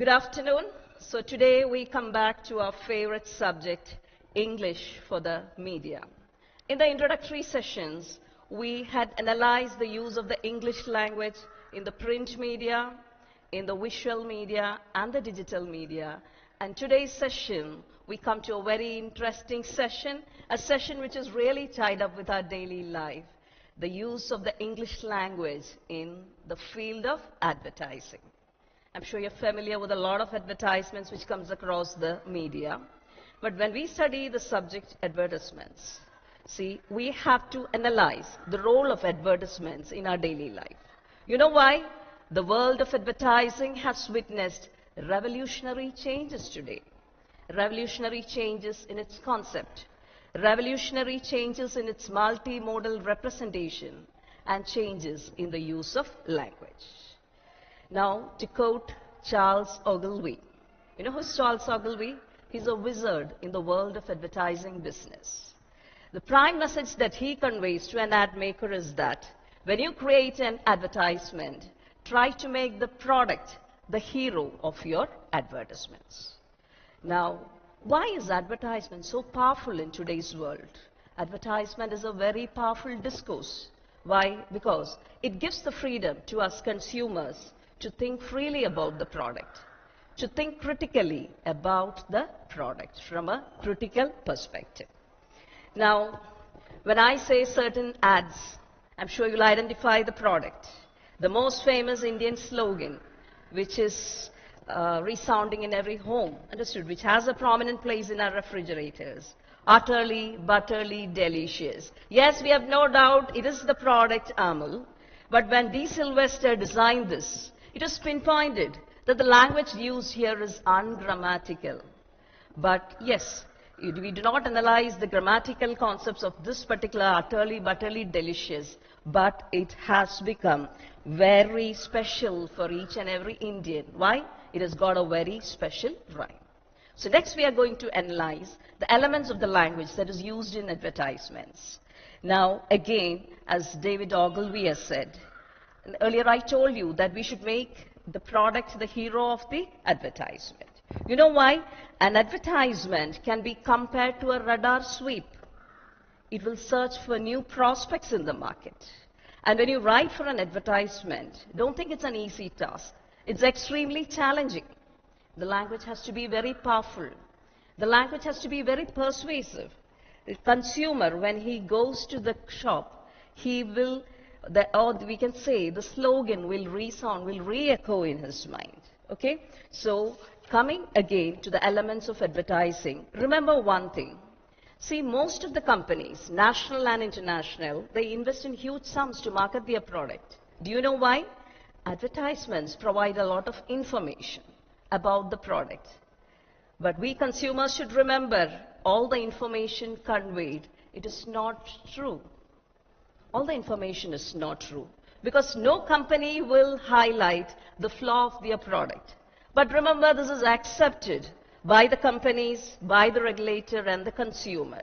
Good afternoon. So today we come back to our favorite subject, English for the media. In the introductory sessions, we had analyzed the use of the English language in the print media, in the visual media, and the digital media. And today's session, we come to a very interesting session, a session which is really tied up with our daily life, the use of the English language in the field of advertising. I'm sure you're familiar with a lot of advertisements which comes across the media. But when we study the subject advertisements, see, we have to analyze the role of advertisements in our daily life. You know why? The world of advertising has witnessed revolutionary changes today. Revolutionary changes in its concept, revolutionary changes in its multimodal representation, and changes in the use of language. Now, to quote Charles Ogilvy, you know who's Charles Ogilvy? He's a wizard in the world of advertising business. The prime message that he conveys to an ad maker is that when you create an advertisement, try to make the product the hero of your advertisements. Now, why is advertisement so powerful in today's world? Advertisement is a very powerful discourse. Why? Because it gives the freedom to us consumers to think freely about the product, to think critically about the product from a critical perspective. Now, when I say certain ads, I'm sure you'll identify the product. The most famous Indian slogan, which is resounding in every home, understood, which has a prominent place in our refrigerators. Utterly, butterly, delicious. Yes, we have no doubt it is the product Amul, but when D. Sylvester designed this, it was pinpointed that the language used here is ungrammatical. But yes, we do not analyze the grammatical concepts of this particular utterly, butterly, delicious, but it has become very special for each and every Indian. Why? It has got a very special rhyme. So next we are going to analyze the elements of the language that is used in advertisements. Now again, as David Ogilvy has said, and earlier I told you that we should make the product the hero of the advertisement. You know why? An advertisement can be compared to a radar sweep. It will search for new prospects in the market. And when you write for an advertisement, don't think it's an easy task. It's extremely challenging. The language has to be very powerful. The language has to be very persuasive. The consumer, when he goes to the shop, he will, or we can say the slogan will resound, will re-echo in his mind. Okay? So, coming again to the elements of advertising, remember one thing. See, most of the companies, national and international, they invest in huge sums to market their product. Do you know why? Advertisements provide a lot of information about the product. But we consumers should remember all the information conveyed, it is not true. All the information is not true because no company will highlight the flaw of their product. But remember, this is accepted by the companies, by the regulator and the consumer.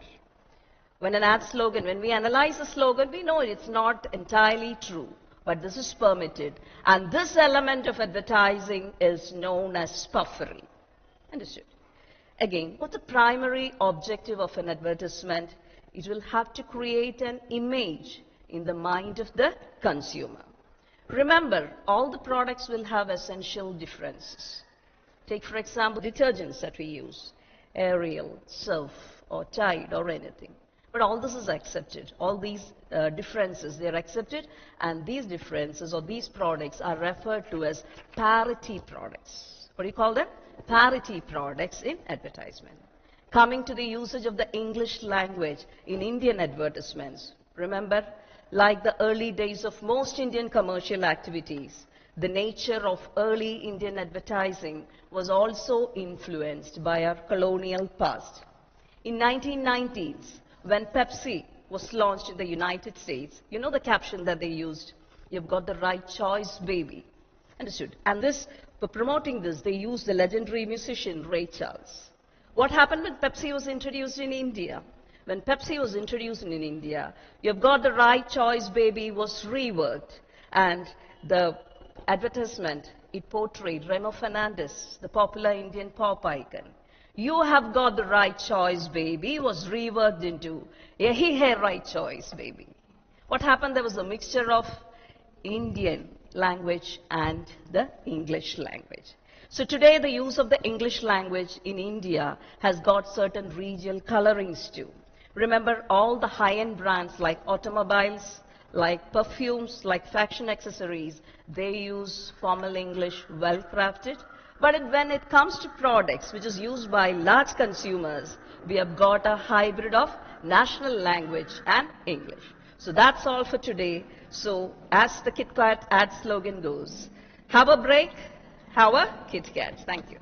When an ad slogan, when we analyze a slogan, we know it's not entirely true, but this is permitted. And this element of advertising is known as puffery. Understood? Again, what's the primary objective of an advertisement? It will have to create an image in the mind of the consumer. Remember, all the products will have essential differences. Take, for example, detergents that we use, Ariel, Surf, or Tide, or anything. But all this is accepted. All these differences, they are accepted, and these differences or these products are referred to as parity products. What do you call them? Parity products in advertisement. Coming to the usage of the English language in Indian advertisements, remember, like the early days of most Indian commercial activities, the nature of early Indian advertising was also influenced by our colonial past. In 1990s, when Pepsi was launched in the United States, you know the caption that they used? You've got the right choice, baby. Understood? And this, for promoting this, they used the legendary musician Ray Charles. What happened when Pepsi was introduced in India? When Pepsi was introduced in India, you've got the right choice, baby was reworked, and the advertisement it portrayed Reno Fernandez, the popular Indian pop icon. You have got the right choice, baby, was reworked into Yahi hai right choice, baby. What happened? There was a mixture of Indian language and the English language. So today the use of the English language in India has got certain regional colorings too. Remember all the high-end brands like automobiles, like perfumes, like fashion accessories, they use formal English, well crafted. But when it comes to products which is used by large consumers, we have got a hybrid of national language and English. So that's all for today. So as the KitKat ad slogan goes, have a break, have a KitKat. Thank you.